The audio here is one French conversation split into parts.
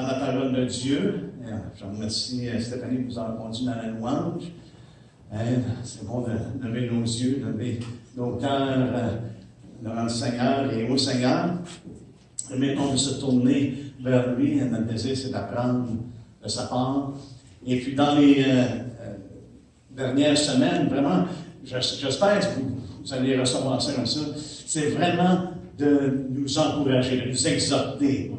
dans la parole de Dieu. Je remercie Stéphanie de nous avoir conduits dans la louange. C'est bon de lever nos yeux, de lever nos cœurs devant le Seigneur et au Seigneur. Et maintenant, de se tourner vers lui. Notre désir, c'est d'apprendre de sa part. Et puis, dans les dernières semaines, vraiment, j'espère que vous allez recevoir ça comme ça. C'est vraiment de nous encourager, de nous exhorter.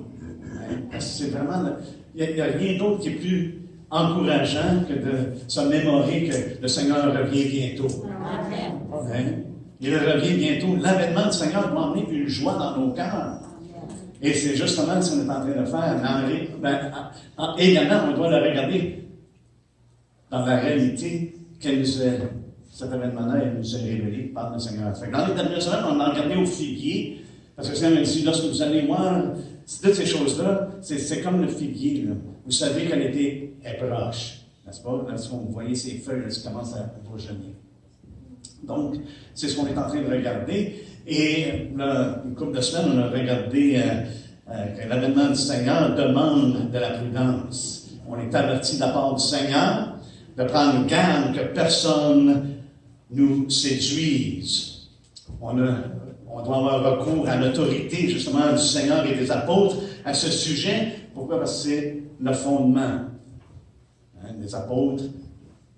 Parce que c'est vraiment... Il n'y a rien d'autre qui est plus encourageant que de se mémorer que le Seigneur revient bientôt. Amen. Il revient bientôt. L'avènement du Seigneur va emmener une joie dans nos cœurs. Et c'est justement ce qu'on est en train de faire. Également, on doit le regarder dans la réalité cet événement-là nous est révélé par le Seigneur. Dans les dernières semaines, on a regardé au figuier, parce que le Seigneur dit, lorsque vous allez voir toutes ces choses-là, c'est comme le figuier. Là. Vous savez qu'elle est proche, n'est-ce pas? Lorsque vous voyez ces feuilles qui commencent à bourgeonner. Donc, c'est ce qu'on est en train de regarder. Et là, une couple de semaines, on a regardé que l'avènement du Seigneur demande de la prudence. On est averti de la part du Seigneur de prendre garde que personne nous séduise. On doit avoir recours à l'autorité, justement, du Seigneur et des apôtres à ce sujet. Pourquoi? Parce que c'est le fondement des apôtres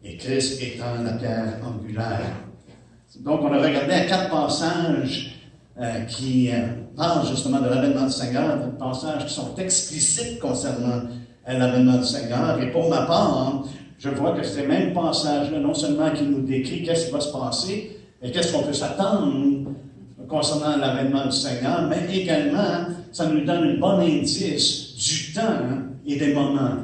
et Christ étant la pierre angulaire. Donc, on a regardé à 4 passages qui parlent justement de l'avènement du Seigneur, des passages qui sont explicites concernant l'avènement du Seigneur. Et pour ma part, je vois que ces mêmes passages-là, non seulement qui nous décrit qu'est-ce qui va se passer, et qu'est-ce qu'on peut s'attendre concernant l'avènement du Seigneur, mais également, ça nous donne un bon indice du temps et des moments.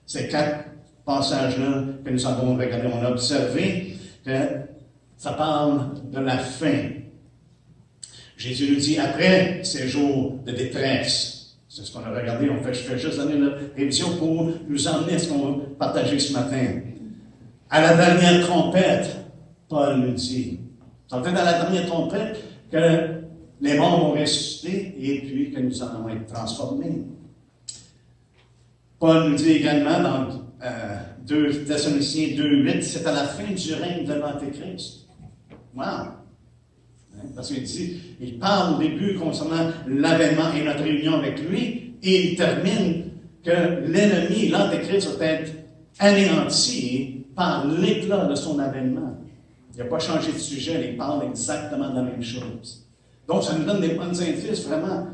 Ces 4 passages-là que nous avons regardés, on a observé que ça parle de la fin. Jésus nous dit, après ces jours de détresse, c'est ce qu'on a regardé, je fais juste donner la révision pour nous emmener à ce qu'on va partager ce matin. À la dernière trompette, Paul nous dit, c'est en fait à la dernière trompette que les morts vont ressusciter et puis que nous allons être transformés. Paul nous dit également dans 2 Thessaloniciens 2:8, c'est à la fin du règne de l'Antéchrist. Wow! Parce qu'il dit, il parle au début concernant l'avènement et notre réunion avec lui, et il termine que l'ennemi, l'Antéchrist, va être anéanti par l'éclat de son avènement. Il n'a pas changé de sujet, il parle exactement de la même chose. Donc, ça nous donne des bons indices, vraiment,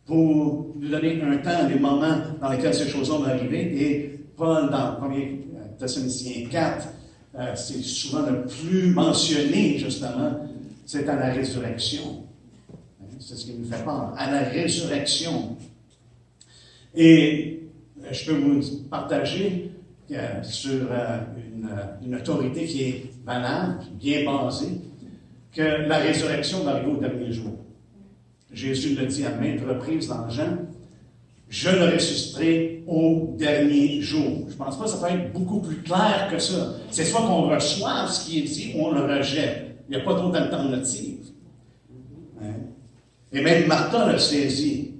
pour nous donner un temps, des moments dans lesquels ces choses-là vont arriver. Et Paul, dans 1 Thessaloniciens 4, c'est souvent le plus mentionné, justement, c'est à la résurrection. C'est ce qui nous fait peur. À la résurrection. Et je peux vous partager sur une autorité qui est valable, bien basée, que la résurrection va arriver au dernier jour. Jésus le dit à maintes reprises dans Jean, « Je le ressusciterai au dernier jour. » Je ne pense pas que ça peut être beaucoup plus clair que ça. C'est soit qu'on reçoive ce qui est dit ou on le rejette. Il n'y a pas d'autre alternative. Et même Martha l'a saisi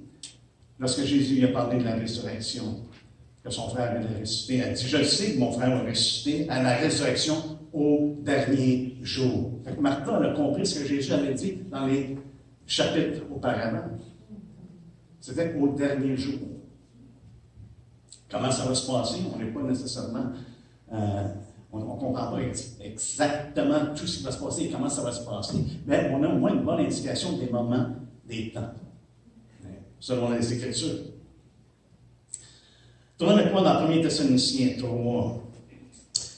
lorsque Jésus a parlé de la résurrection, que son frère allait ressusciter. Elle dit, je sais que mon frère va ressusciter à la résurrection au dernier jour. Fait que Martha a compris ce que Jésus avait dit dans les chapitres auparavant. C'était au dernier jour. Comment ça va se passer? On n'est pas nécessairement... on ne comprend pas exactement tout ce qui va se passer et comment ça va se passer, mais on a au moins une bonne indication des moments, des temps, selon les Écritures. Tournons avec moi dans 1 Thessaloniciens 3.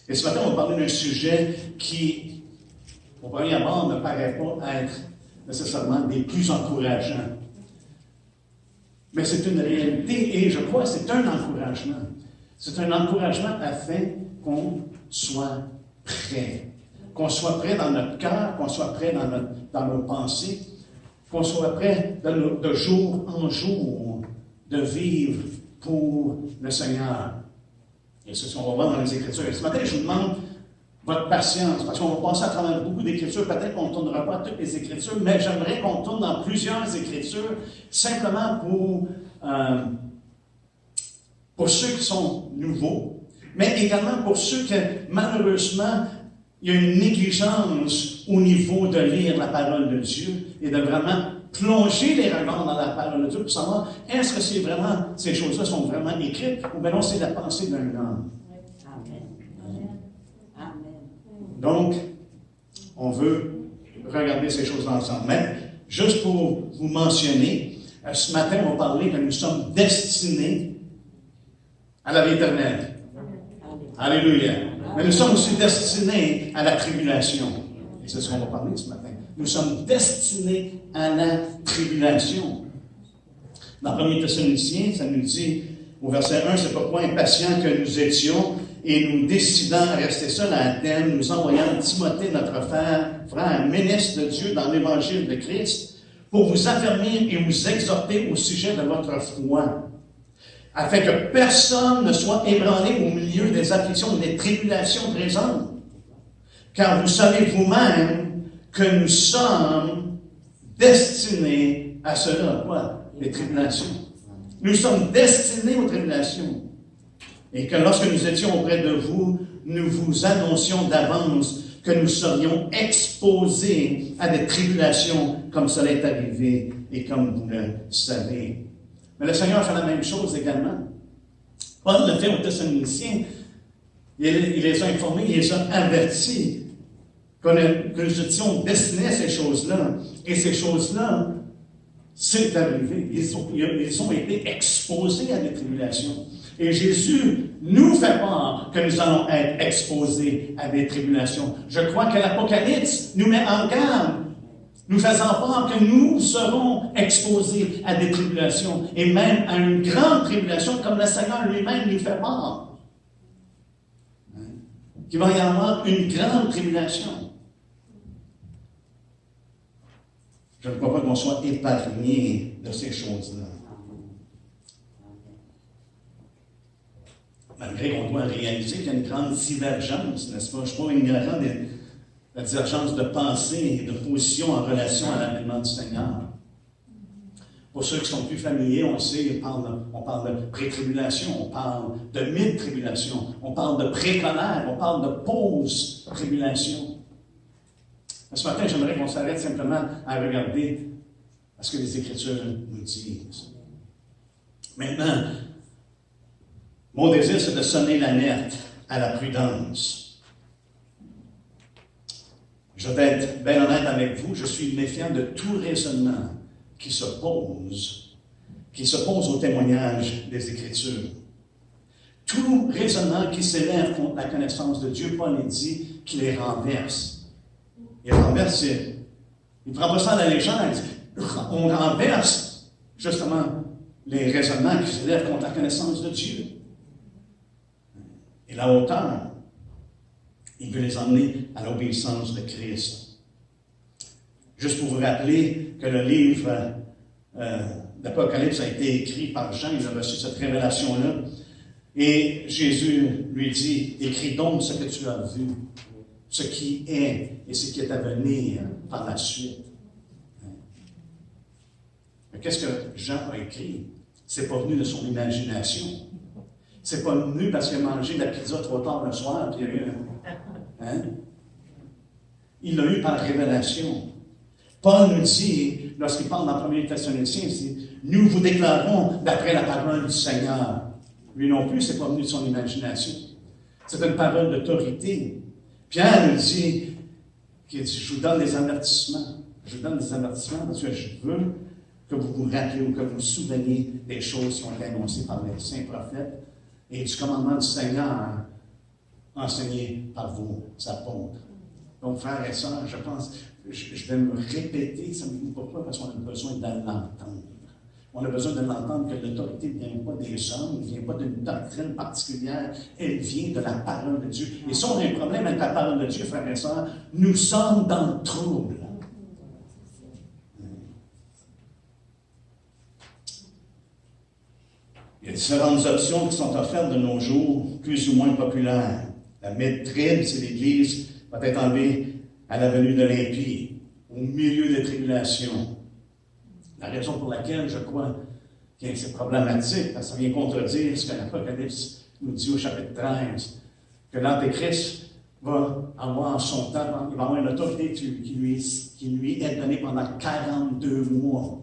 Et ce matin, on va parler d'un sujet qui, au premier abord, ne paraît pas être nécessairement des plus encourageants. Mais c'est une réalité et je crois que c'est un encouragement. C'est un encouragement afin qu'on soit prêt. Qu'on soit prêt dans notre cœur, qu'on soit prêt dans nos pensées, qu'on soit prêt de jour en jour de vivre pour le Seigneur. Et c'est ce qu'on va voir dans les Écritures. Et ce matin, je vous demande votre patience, parce qu'on va passer à travers beaucoup d'Écritures. Peut-être qu'on ne tournera pas à toutes les Écritures, mais j'aimerais qu'on tourne dans plusieurs Écritures, simplement pour pour ceux qui sont nouveaux, mais également pour ceux que, malheureusement, il y a une négligence au niveau de lire la parole de Dieu et de vraiment plonger les regards dans la parole de Dieu pour savoir est-ce que c'est vraiment, ces choses-là sont vraiment écrites ou bien non, c'est la pensée d'un homme. Amen. Amen. Donc, on veut regarder ces choses ensemble. Mais, juste pour vous mentionner, ce matin, on va parler que nous sommes destinés à la vie éternelle. Alléluia. Mais nous sommes aussi destinés à la tribulation. Et c'est ce qu'on va parler ce matin. Nous sommes destinés à la tribulation. Dans 1 Thessaloniciens, ça nous dit, au verset 1, c'est pourquoi impatients que nous étions et nous décidant à rester seuls à Athènes, nous envoyons Timothée, notre frère, ministre de Dieu dans l'évangile de Christ, pour vous affermir et vous exhorter au sujet de votre foi, afin que personne ne soit ébranlé au milieu des afflictions ou des tribulations présentes. Car vous savez vous-même que nous sommes destinés à cela. Quoi? Les tribulations. Nous sommes destinés aux tribulations. Et que lorsque nous étions auprès de vous, nous vous annoncions d'avance que nous serions exposés à des tribulations comme cela est arrivé et comme vous le savez. Mais le Seigneur fait la même chose également. Paul le fait aux Thessaloniciens. Il les a informés, il les a avertis que nous étions destinés à ces choses-là. Et ces choses-là, c'est arrivé. Ils ont été exposés à des tribulations. Et Jésus nous fait part que nous allons être exposés à des tribulations. Je crois que l'Apocalypse nous met en garde, nous faisant part que nous serons exposés à des tribulations, et même à une grande tribulation, comme le Seigneur lui-même nous fait part. Qu'il va y avoir une grande tribulation. Je ne crois pas qu'on soit épargné de ces choses-là. Malgré qu'on doit réaliser qu'il y a une grande divergence, n'est-ce pas? Je ne suis pas ignorant de la divergence de pensée et de position en relation à l'avènement du Seigneur. Pour ceux qui sont plus familiers, on sait, on parle de pré-tribulation, on parle de mid-tribulation, on parle de pré-colère, on parle de post-tribulation. Ce matin, j'aimerais qu'on s'arrête simplement à regarder ce que les Écritures nous disent. Maintenant, mon désir, c'est de sonner l'alerte à la prudence. Je vais être bien honnête avec vous, je suis méfiant de tout raisonnement qui s'oppose au témoignage des Écritures. Tout raisonnement qui s'élève contre la connaissance de Dieu, Paul dit qu'il les renverse. Il renverse, il ne prend pas ça à la légère. On renverse justement les raisonnements qui s'élèvent contre la connaissance de Dieu. Et la hauteur, il veut les emmener à l'obéissance de Christ. Juste pour vous rappeler que le livre d'Apocalypse a été écrit par Jean, il a reçu cette révélation-là. Et Jésus lui dit, écris donc ce que tu as vu, ce qui est et ce qui est à venir par la suite. Mais qu'est-ce que Jean a écrit? C'est pas venu de son imagination. C'est pas venu parce qu'il a mangé de la pizza trop tard le soir, puis il y a eu hein? Il l'a eu par révélation. Paul nous dit, lorsqu'il parle dans 1 Thessaloniciens, il dit, nous vous déclarons d'après la parole du Seigneur. Lui non plus, c'est pas venu de son imagination. C'est une parole d'autorité. Pierre nous dit, je vous donne des avertissements. Je vous donne des avertissements parce que je veux que vous vous rappeliez ou que vous vous souveniez des choses qui ont été annoncées par les saints prophètes et du commandement du Seigneur enseigné par vos apôtres. Donc, frères et sœurs, je pense, je vais me répéter, savez-vous pourquoi? Parce qu'on a besoin de l'entendre. On a besoin de l'entendre que l'autorité ne vient pas des hommes, ne vient pas d'une doctrine particulière, elle vient de la parole de Dieu. Et si on a un problème avec la parole de Dieu, frères et sœurs, nous sommes dans le trouble. Il y a différentes options qui sont offertes de nos jours, plus ou moins populaires. La mid-trib, c'est l'Église, va être enlevée à la venue de l'impie, au milieu des tribulations. La raison pour laquelle, je crois, c'est problématique, parce que ça vient contredire ce que l'Apocalypse nous dit au chapitre 13, que l'Antéchrist va avoir son temps, il va avoir une autorité qui lui est donnée pendant 42 mois.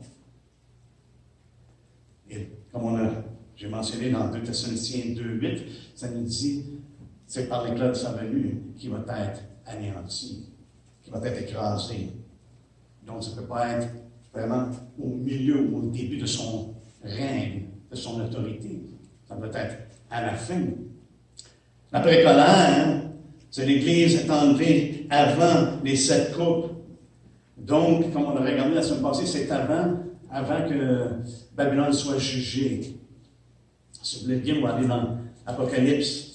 Et comme j'ai mentionné dans 2 Thessaloniciens 2:8, ça nous dit, c'est par l'éclat de sa venue qu'il va être anéanti, qu'il va être écrasé. Donc, ça ne peut pas être vraiment au milieu ou au début de son règne, de son autorité. Ça peut être à la fin. La précolère, c'est l'Église est enlevée avant les 7 coupes. Donc, comme on a regardé la semaine passée, c'est avant que Babylone soit jugée. Si vous voulez bien, on va aller dans Apocalypse,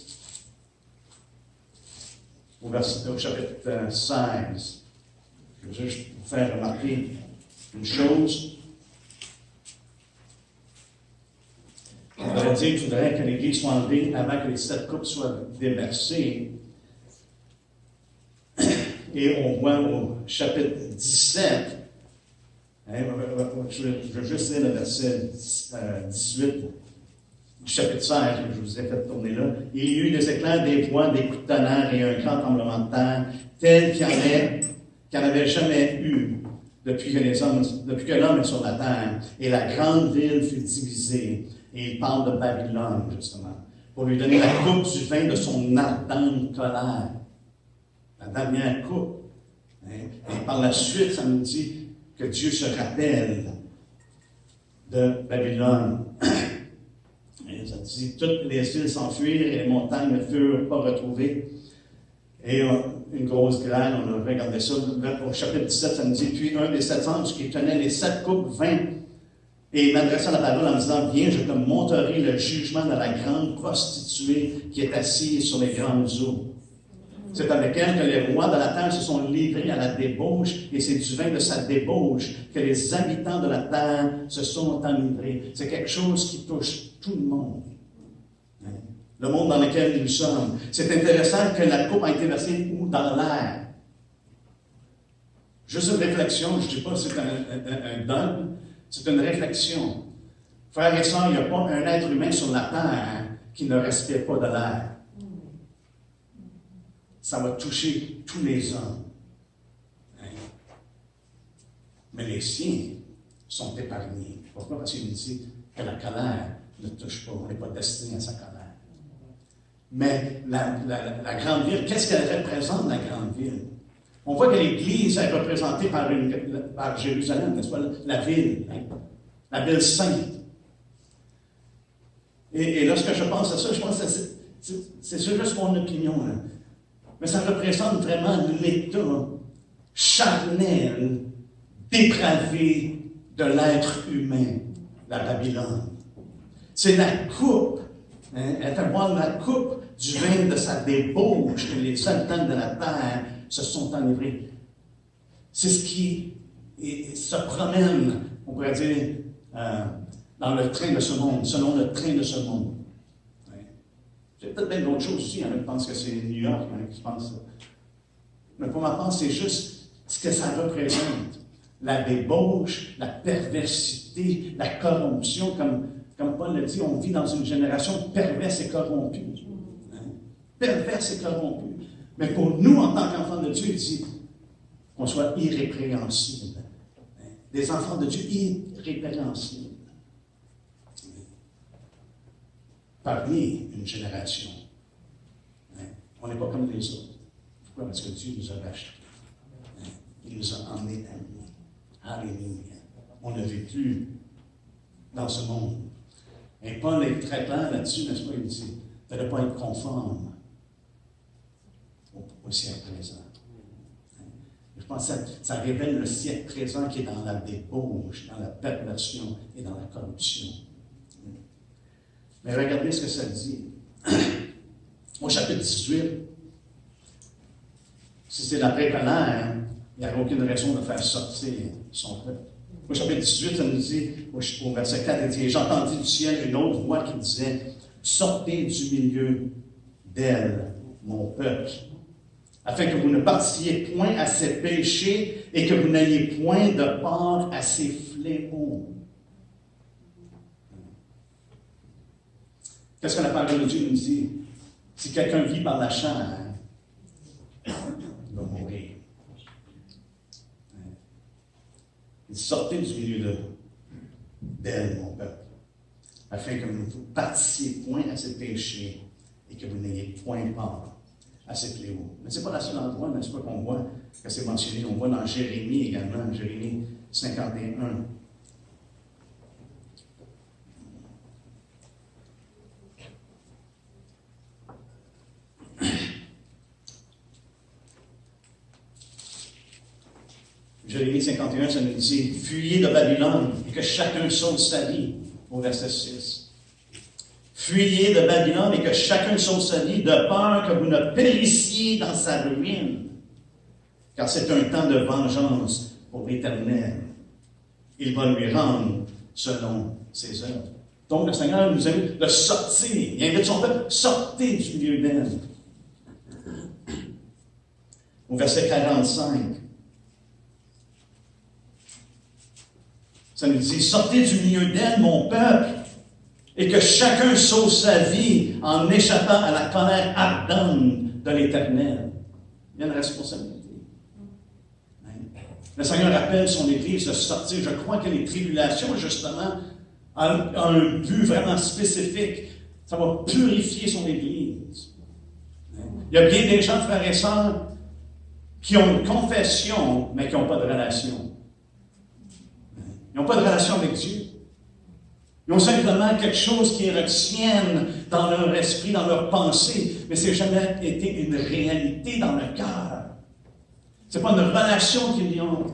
au chapitre 16. Je veux juste vous faire remarquer une chose. On aurait dit qu'il faudrait que l'Église soit enlevée avant que les 7 coupes soient déversées. Et on voit au chapitre 17, je vais juste lire le verset 18 du chapitre 16, que je vous ai fait tourner là. Il y eut des éclairs, des voix, des coups de tonnerre et un grand tremblement de terre, tel qu'il n'y en avait jamais eu depuis que l'homme est sur la terre. Et la grande ville fut divisée. Et il parle de Babylone, justement, pour lui donner la coupe du vin de son ardente colère. La dernière coupe. Et par la suite, ça nous dit que Dieu se rappelle de Babylone. Et ça dit, toutes les îles s'enfuirent et les montagnes ne furent pas retrouvées. Et une grosse grêle, on a regardé ça au chapitre 17, ça nous dit, puis un des 7 anges qui tenait les 7 coupes vint, et il m'adressa la parole en me disant, viens, je te montrerai le jugement de la grande prostituée qui est assise sur les grandes eaux. C'est avec elle que les rois de la terre se sont livrés à la débauche, et c'est du vin de sa débauche que les habitants de la terre se sont enivrés. C'est quelque chose qui touche tout le monde. Le monde dans lequel nous sommes. C'est intéressant que la coupe a été versée où? Dans l'air. Juste une réflexion, je ne dis pas que c'est un dogme, c'est une réflexion. Frères et sœurs, il n'y a pas un être humain sur la terre qui ne respire pas de l'air. Ça va toucher tous les hommes. Mais les siens sont épargnés. Pourquoi? Parce qu'il nous dit que la colère ne touche pas. On n'est pas destiné à sa colère. Mais la grande ville, qu'est-ce qu'elle représente, la grande ville? On voit que l'Église est représentée par Jérusalem, n'est-ce pas? La ville, la ville sainte. Et lorsque je pense à ça, je pense que c'est juste mon opinion. Là. Mais ça représente vraiment l'état charnel, dépravé de l'être humain, la Babylone. C'est la coupe. Elle fait boire la coupe du vin de sa débauche que les habitants de la terre se sont enivrés. C'est ce qui se promène, on pourrait dire, dans le train de ce monde, selon le train de ce monde. Il y a peut-être bien d'autres choses aussi. Il y en a qui pensent que c'est New York, il y en a qui pensent ça. Mais pour ma part, c'est juste ce que ça représente. La débauche, la perversité, la corruption, comme Paul le dit, on vit dans une génération perverse et corrompue. Perverse et corrompue. Mais pour nous, en tant qu'enfants de Dieu, il dit qu'on soit irrépréhensibles. Des enfants de Dieu irrépréhensibles. Parmi une génération. On n'est pas comme les autres. Pourquoi? Parce que Dieu nous a rachetés. Il nous a emmenés à lui. Alléluia. On a vécu dans ce monde. Et Paul est très clair là-dessus, n'est-ce pas? Il dit de ne pas être conforme au siècle présent. Je pense que ça révèle le siècle présent qui est dans la débauche, dans la perversion et dans la corruption. Mais regardez ce que ça dit. Au chapitre 18, si c'est la précolère, il n'y a aucune raison de faire sortir son peuple. Au chapitre 18, ça nous dit, au verset 4, il dit, j'entendis du ciel une autre voix qui disait, sortez du milieu d'elle, mon peuple, afin que vous ne partiez point à ses péchés et que vous n'ayez point de part à ses fléaux. Qu'est-ce que la parole de Dieu nous dit? Si quelqu'un vit par la chair, il va mourir. Sortez du milieu d'elle, mon peuple, afin que vous ne partiez point à ces péchés et que vous n'ayez point part à ces fléaux. Mais ce n'est pas la seule endroit, n'est-ce pas, qu'on voit que c'est mentionné. On voit dans Jérémie également, Jérémie 51. Jérémie 51, ça nous dit « Fuyez de Babylone et que chacun sauve sa vie » au verset 6. « Fuyez de Babylone et que chacun sauve sa vie, de peur que vous ne périssiez dans sa ruine. Car c'est un temps de vengeance pour l'Éternel. Il va lui rendre selon ses œuvres. » Donc le Seigneur nous invite de sortir. Il invite son peuple, sortez du milieu d'elle. Au verset 45. Ça nous dit, sortez du milieu d'elle, mon peuple, et que chacun sauve sa vie en échappant à la colère ardente de l'Éternel. Il y a une responsabilité. Le Seigneur appelle son Église de sortir. Je crois que les tribulations, justement, ont un but vraiment spécifique. Ça va purifier son Église. Il y a bien des gens, frères et sœurs, qui ont une confession, mais qui n'ont pas de relation. Ils n'ont pas de relation avec Dieu. Ils ont simplement quelque chose qui retiennent dans leur esprit, dans leur pensée, mais ce n'a jamais été une réalité dans leur cœur. Ce n'est pas une relation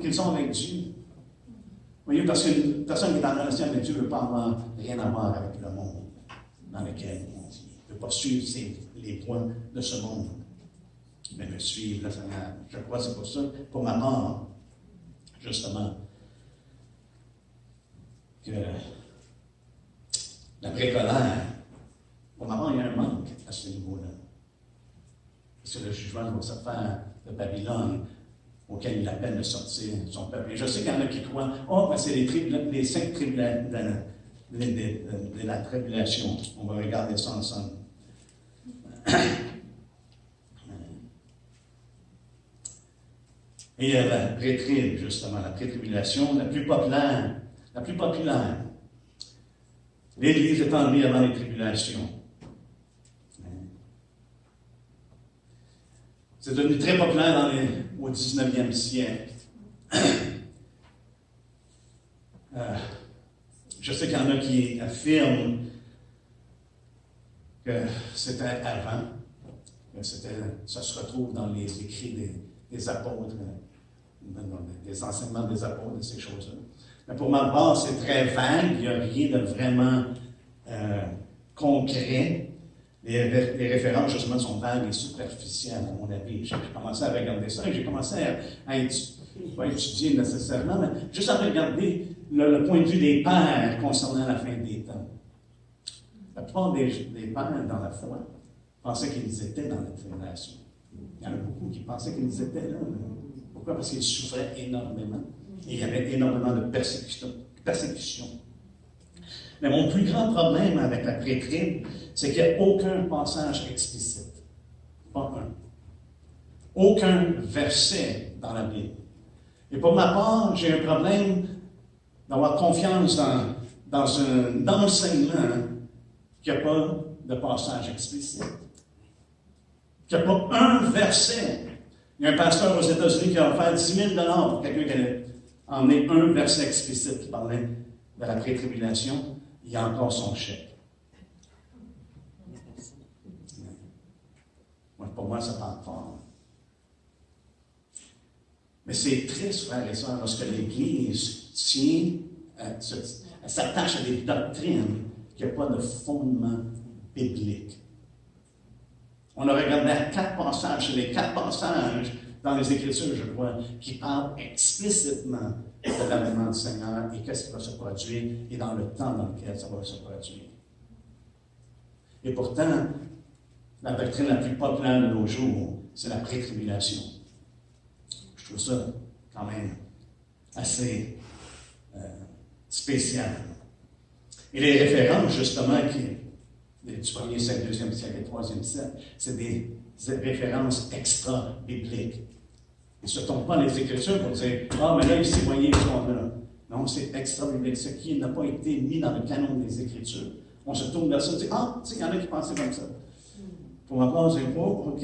qu'ils ont avec Dieu. Vous voyez, parce qu'une personne qui est en relation avec Dieu ne veut pas avoir rien à voir avec le monde dans lequel on vit. Il ne veut pas suivre les voies de ce monde. Mais veut suivre le Seigneur. Je crois que c'est pour ça, pour ma part, justement, que l'après-colère, pour ma part, il y a un manque à ce niveau-là. Parce que le jugement va se faire de Babylone, auquel il appelle de sortir son peuple. Et je sais qu'il y en a qui croient, ben c'est les 5 tribulations de la tribulation. On va regarder ça ensemble. Et la pré-trib, justement, la pré-tribulation, la plus populaire. L'Église est enlevée avant les tribulations. C'est devenu très populaire au 19e siècle. Je sais qu'il y en a qui affirment que c'était avant, que ça se retrouve dans les écrits des apôtres, des enseignements des apôtres, de ces choses-là. Mais pour ma part, c'est très vague, il n'y a rien de vraiment concret. Les références, justement, sont vagues et superficielles, à mon avis. J'ai commencé à regarder ça et j'ai commencé à étudier nécessairement, mais juste à regarder le point de vue des pères concernant la fin des temps. La plupart des pères dans la foi pensaient qu'ils étaient dans la tribulation. Il y en a beaucoup qui pensaient qu'ils étaient là. Pourquoi? Parce qu'ils souffraient énormément. Et il y avait énormément de persécution. Mais mon plus grand problème avec la pré-trib, c'est qu'il n'y a aucun passage explicite. Pas un. Aucun verset dans la Bible. Et pour ma part, j'ai un problème d'avoir confiance dans un enseignement qui n'a pas de passage explicite. Qui n'a pas un verset. Il y a un pasteur aux États-Unis qui a offert 10 000 $ pour quelqu'un qui allait emmener un verset explicite qui parlait de la pré-tribulation. Il y a encore son chèque. Pour moi, ça parle fort. Mais c'est triste, frères et sœurs, lorsque l'Église s'attache à des doctrines qui n'ont pas de fondement biblique. On a regardé à 4 passages, les 4 passages dans les Écritures, je crois, qui parlent explicitement de l'avènement du Seigneur et qu'est-ce qui va se produire et dans le temps dans lequel ça va se produire. Et pourtant, la doctrine la plus populaire de nos jours, c'est la pré-tribulation. Je trouve ça quand même assez spécial. Et les références, justement, du 1er siècle, 2e siècle et 3e siècle. C'est des références extra-bibliques. Ils ne se tombent pas dans les Écritures pour dire « Ah, mais là, ici, voyez, ils sont là. » Non, c'est extra-biblique. Ce qui n'a pas été mis dans le canon des Écritures. On se tourne vers ça et dit « Ah, tu sais, il y en a qui pensaient comme ça. » Pour ma part, on dit « Oh, OK. »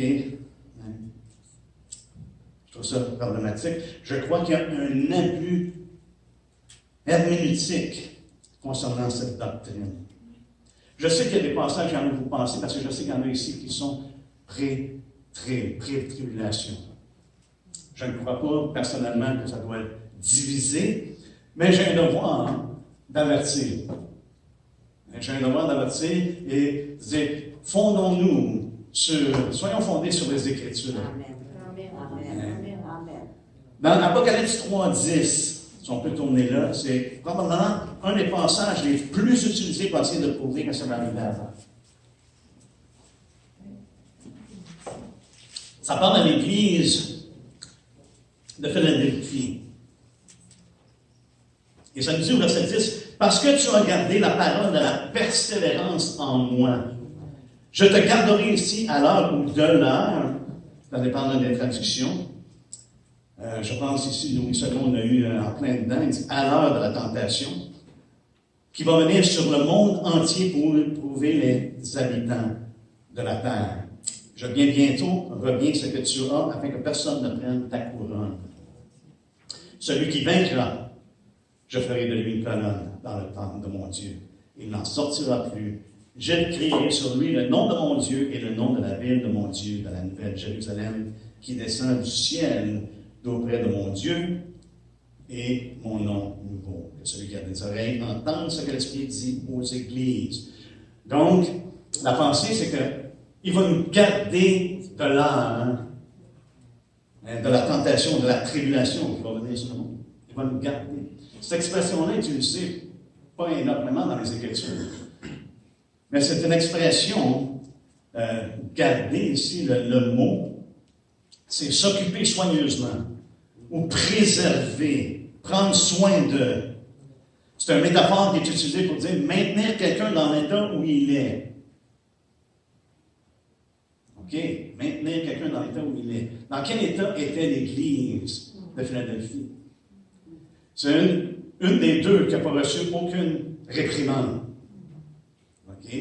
Je trouve ça problématique. Je crois qu'il y a un abus herméneutique concernant cette doctrine. Je sais qu'il y a des passages qui en ont vous pensez, parce que je sais qu'il y en a ici qui sont pré-tribulation. Je ne crois pas personnellement que ça doit être divisé, mais j'ai un devoir d'avertir. J'ai un devoir d'avertir et de dire, soyons fondés sur les Écritures. Amen. Amen. Amen. Dans Apocalypse 3.10, si on peut tourner là, c'est probablement un des passages les plus utilisés pour essayer de prouver que ça va arriver avant. Ça parle de l'Église de Philadelphie. Et ça nous dit au verset 10, « Parce que tu as gardé la parole de la persévérance en moi, je te garderai ici à l'heure ou de l'heure, ça dépend des traductions. Je pense ici, Louis II, on a eu en plein dedans, il dit, à l'heure de la tentation, qui va venir sur le monde entier pour éprouver les habitants de la terre. Je viens bientôt, reviens ce que tu as, afin que personne ne prenne ta couronne. Celui qui vaincra, je ferai de lui une colonne dans le temple de mon Dieu. Il n'en sortira plus. J'écrirai sur lui le nom de mon Dieu et le nom de la ville de mon Dieu, de la nouvelle Jérusalem, qui descend du ciel d'auprès de mon Dieu, et mon nom nouveau. Que celui qui a des oreilles entende ce que l'Esprit dit aux églises. Donc, la pensée, c'est qu'il va nous garder de l'heure, de la tentation, de la tribulation qui va venir sur le monde. Il va nous garder. Cette expression-là est utilisée pas énormément dans les Écritures. Mais c'est une expression, garder ici le mot, c'est s'occuper soigneusement, ou préserver, prendre soin de. C'est une métaphore qui est utilisée pour dire maintenir quelqu'un dans l'état où il est. OK? Maintenir quelqu'un dans l'état où il est. Dans quel état était l'Église de Philadelphie? C'est une des deux qui n'a pas reçu aucune réprimande. OK?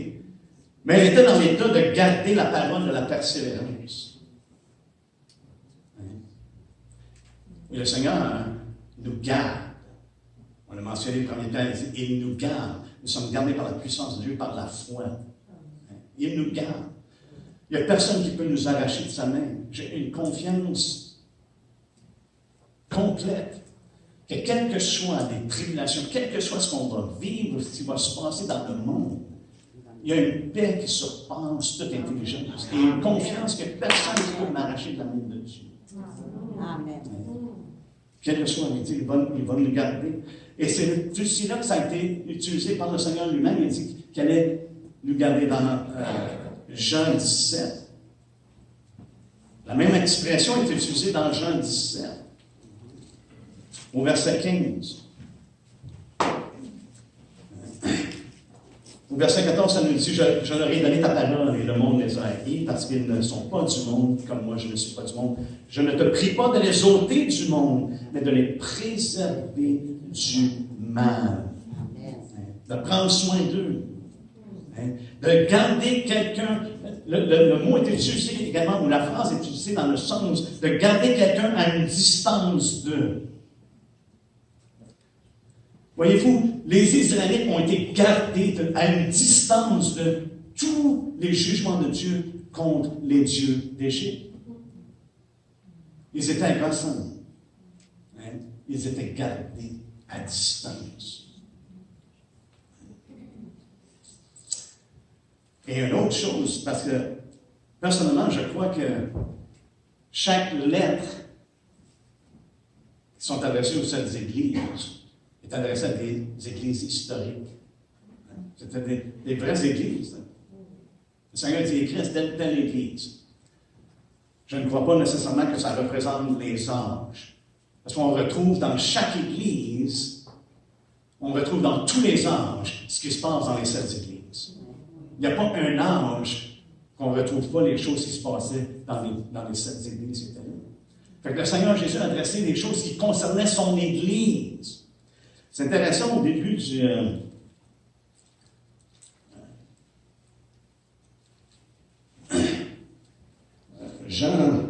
Mais elle était dans l'état de garder la parole de la persévérance. Et le Seigneur nous garde. On l'a mentionné le premier temps, il nous garde. Nous sommes gardés par la puissance de Dieu, par la foi. Il nous garde. Il n'y a personne qui peut nous arracher de sa main. J'ai une confiance complète que quelles que soient les tribulations, quel que soit ce qu'on va vivre, ce qui va se passer dans le monde, il y a une paix qui surpasse toute intelligence. Et une confiance que personne ne peut m'arracher de la main de Dieu. Amen. Quel que soit le il va nous garder. Et c'est aussi là que ça a été utilisé par le Seigneur lui-même. Il dit qu'il allait nous garder dans Jean 17. La même expression est utilisée dans Jean 17, au verset 15. Au verset 14, ça nous dit, je leur ai donné ta parole et le monde les a haïs parce qu'ils ne sont pas du monde, comme moi je ne suis pas du monde. Je ne te prie pas de les ôter du monde, mais de les préserver du mal. De prendre soin d'eux. De garder quelqu'un, le mot est utilisé également, ou la phrase est utilisée dans le sens de garder quelqu'un à une distance d'eux. Voyez-vous, les Israélites ont été gardés à une distance de tous les jugements de Dieu contre les dieux d'Égypte. Ils étaient agressants. Ils étaient gardés à distance. Et une autre chose, parce que personnellement, je crois que chaque lettre qui sont adressées aux sept églises est adressée à des églises historiques. C'était des vraies églises. Le Seigneur dit écrit à telle église. Je ne crois pas nécessairement que ça représente les âges. Parce qu'on retrouve dans chaque église, on retrouve dans tous les âges ce qui se passe dans les sept églises. Il n'y a pas un ange qu'on ne retrouve pas les choses qui se passaient dans les 7 églises qui étaient là. Fait que le Seigneur Jésus a adressé des choses qui concernaient son Église. C'est intéressant au début du... Jean,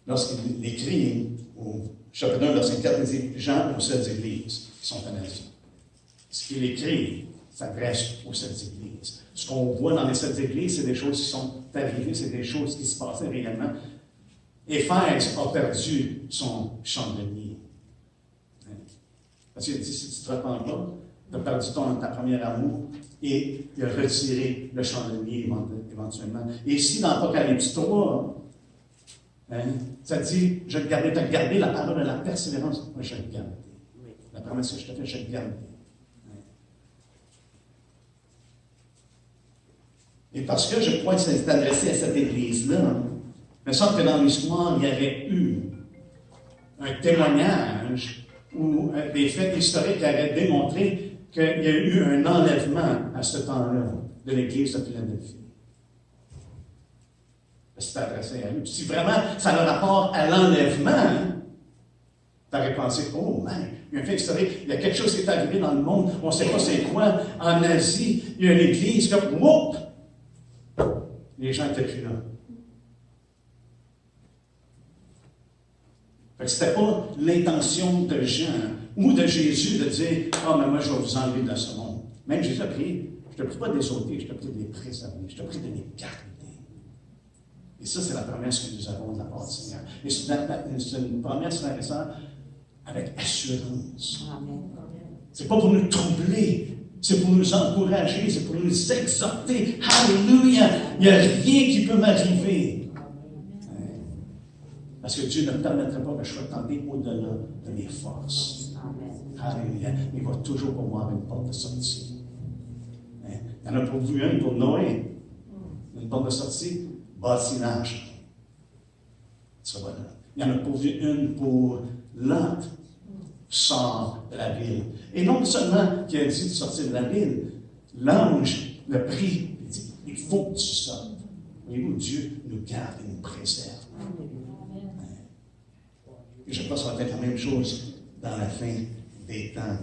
lorsqu'il écrit au chapitre 1, verset 4, il dit Jean aux 7 églises qui sont en Asie. Ce qu'il écrit s'adresse aux 7 églises. Ce qu'on voit dans les 7 églises, c'est des choses qui sont arrivées, c'est des choses qui se passaient réellement. Éphèse a perdu son chandelier. Parce qu'il dit, si tu ne te repens pas, tu as perdu ta première amour, et il a retiré le chandelier éventuellement. Et ici, dans Apocalypse 3, ça dit, je vais te garder, tu as gardé la parole de la persévérance. Moi, je vais te garder. La promesse que je te fais, je vais te garder. Et parce que je crois que c'est adressé à cette Église-là, il me semble que dans l'histoire, il y avait eu un témoignage ou des faits historiques qui avaient démontré qu'il y a eu un enlèvement à ce temps-là de l'Église de Philadelphie. C'est adressé à eux. Si vraiment ça a rapport à l'enlèvement, tu aurais pensé, oh, man, il y a un fait historique, il y a quelque chose qui est arrivé dans le monde, on ne sait pas c'est quoi. En Asie, il y a une Église comme, whoop! Les gens n'étaient plus là. Ce n'était pas l'intention de Jean ou de Jésus de dire « Ah, mais moi, je vais vous enlever de ce monde. » Même Jésus a prié, je ne te prie pas de les ôter, je te prie de les préserver, je te prie de les garder. Et ça, c'est la promesse que nous avons de la part du Seigneur. Et c'est une promesse, frères et sœurs, avec assurance. Ce n'est pas pour nous troubler, c'est pour nous encourager, c'est pour nous exhorter. Alléluia! Il n'y a rien qui peut m'arriver. Parce que Dieu ne permettrait pas que je sois tenté au-delà de mes forces. Alléluia. Il va toujours pour moi avoir une porte de sortie. Il y en a pourvu une pour Noé. Une porte de sortie, bâtiment. Ça va là. Il y en a pourvu une pour Lot. Sort de la ville. Et non seulement qu'il a dit de sortir de la ville, l'ange le prie. Il dit, il faut que tu sortes. Voyez-vous, Dieu nous garde et nous préserve. Et je pense que ça va être la même chose dans la fin des temps.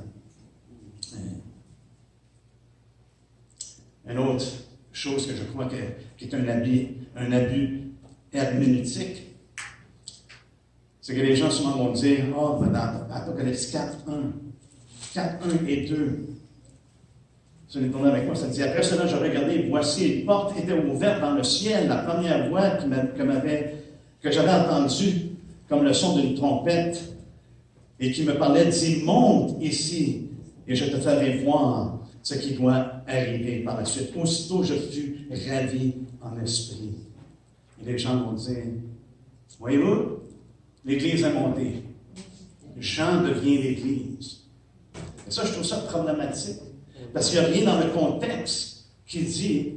Une autre chose que je crois qui est un abus herméneutique, c'est que les gens souvent vont dire, oh, dans Apocalypse 4, 1 et 2, si on est tourné avec moi, ça dit, après cela, je regardais, voici, une porte était ouverte dans le ciel, la première voix que j'avais entendue, comme le son d'une trompette, et qui me parlait, dit, monte ici, et je te ferai voir ce qui doit arriver par la suite. Aussitôt, je fus ravi en esprit. Et les gens vont dire, voyez-vous, l'Église est montée. Jean devient l'Église. Et ça, je trouve ça problématique. Parce qu'il n'y a rien dans le contexte qui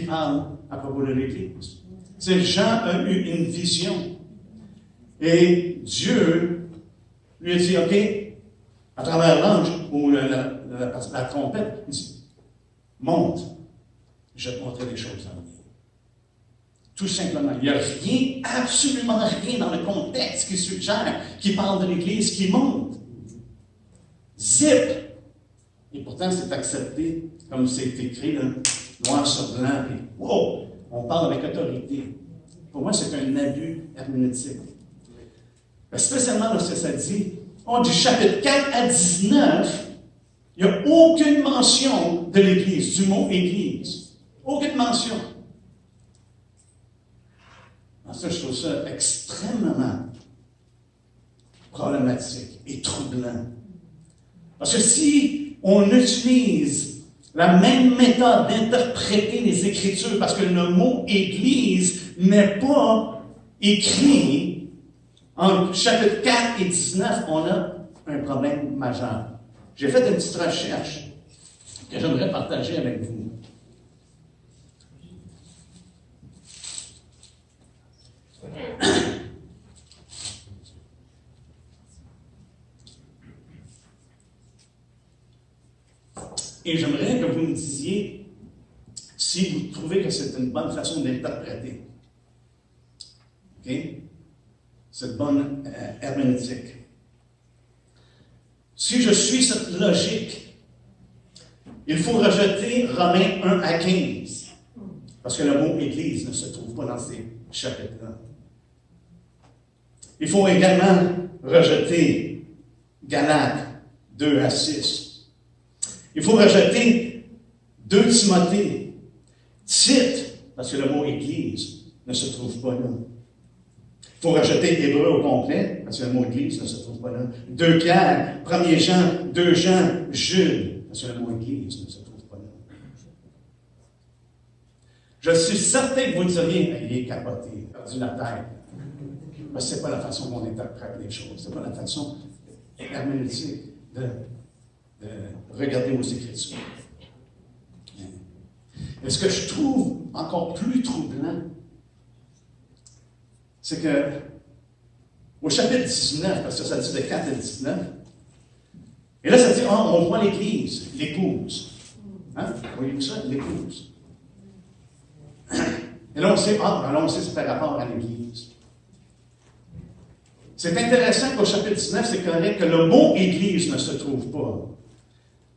parle à propos de l'Église. C'est Jean a eu une vision. Et Dieu lui a dit, OK, à travers l'ange ou la trompette, il dit, monte, je vais te montrer des choses à venir. Tout simplement. Il n'y a rien, absolument rien dans le contexte qui suggère, qui parle de l'Église qui monte. Zip! Et pourtant, c'est accepté, comme c'est écrit, là, noir sur blanc, et wow! On parle avec autorité. Pour moi, c'est un abus herméneutique. Spécialement lorsque ça dit, du chapitre 4 à 19, il n'y a aucune mention de l'Église, du mot Église. Aucune mention. Ça, je trouve ça extrêmement problématique et troublant. Parce que si on utilise la même méthode d'interpréter les Écritures, parce que le mot Église n'est pas écrit entre chapitre 4 et 19, on a un problème majeur. J'ai fait une petite recherche que j'aimerais partager avec vous. Et j'aimerais que vous me disiez si vous trouvez que c'est une bonne façon d'interpréter. OK? Cette bonne herméneutique. Si je suis cette logique, il faut rejeter Romains 1 à 15. Parce que le mot Église ne se trouve pas dans ces chapitres-là. Il faut également rejeter Galates 2 à 6. Il faut rejeter 2 Timothée, Tite, parce que le mot Église ne se trouve pas là. Il faut rejeter Hébreu au complet, parce que le mot Église ne se trouve pas là. 2 Pierre, 1er Jean, 2 Jean, Jude, parce que le mot Église ne se trouve pas là. Je suis certain que vous diriez, il est capoté, perdu la tête. Parce que ce n'est pas la façon qu'on interprète les choses. Ce n'est pas la façon herméneutique de regarder aux Écritures. Et ce que je trouve encore plus troublant, c'est que au chapitre 19, parce que ça dit de 4 à 19, et là ça dit, on voit l'Église, l'épouse. Hein? Voyez-vous ça? L'épouse. Et là on sait, c'est par rapport à l'Église. C'est intéressant qu'au chapitre 19, c'est correct que le mot Église ne se trouve pas.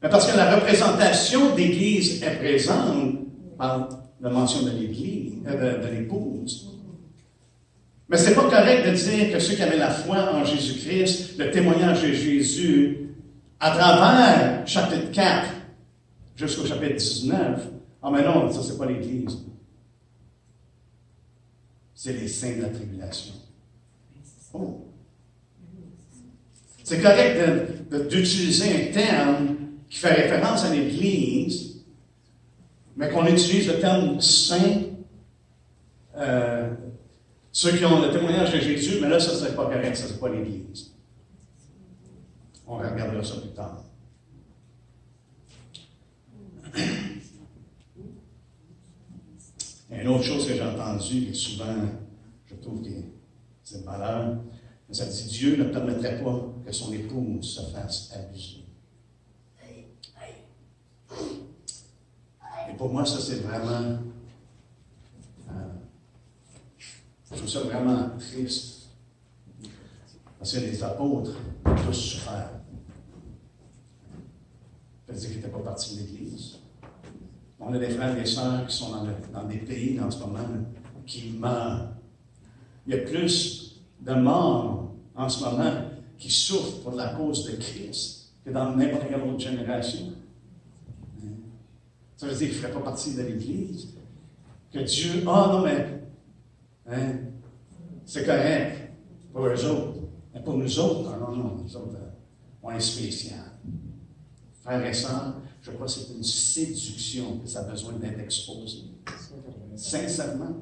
Mais parce que la représentation d'Église est présente par la mention de l'Église, de l'épouse. Mais ce n'est pas correct de dire que ceux qui avaient la foi en Jésus-Christ, le témoignage de Jésus, à travers chapitre 4 jusqu'au chapitre 19, mais non, ça c'est pas l'Église. C'est les saints de la tribulation. Oh. C'est correct d'utiliser un terme qui fait référence à l'Église, mais qu'on utilise le terme saint, ceux qui ont le témoignage de Jésus, mais là, ça, c'est pas correct, ça, c'est pas l'Église. On regardera ça plus tard. Et une autre chose que j'ai entendue, et souvent, je trouve que c'est une valeur, ça dit Dieu ne permettrait pas que son épouse se fasse abuser. Et pour moi, ça, c'est vraiment. Je trouve ça vraiment triste. Parce que les apôtres ont tous souffert. Ça veut dire qu'ils n'étaient pas partis de l'Église. On a des frères et des sœurs qui sont dans des pays en ce moment qui meurent. Il y a plus de morts en ce moment qui souffrent pour la cause de Christ que dans n'importe quelle autre génération. Ça veut dire qu'ils ne feraient pas partie de l'Église. Que Dieu, non mais, c'est correct pour eux autres. Mais pour nous autres, non, nous autres, on est spécial. Frères et sœurs, je crois que c'est une séduction que ça a besoin d'être exposé. Sincèrement.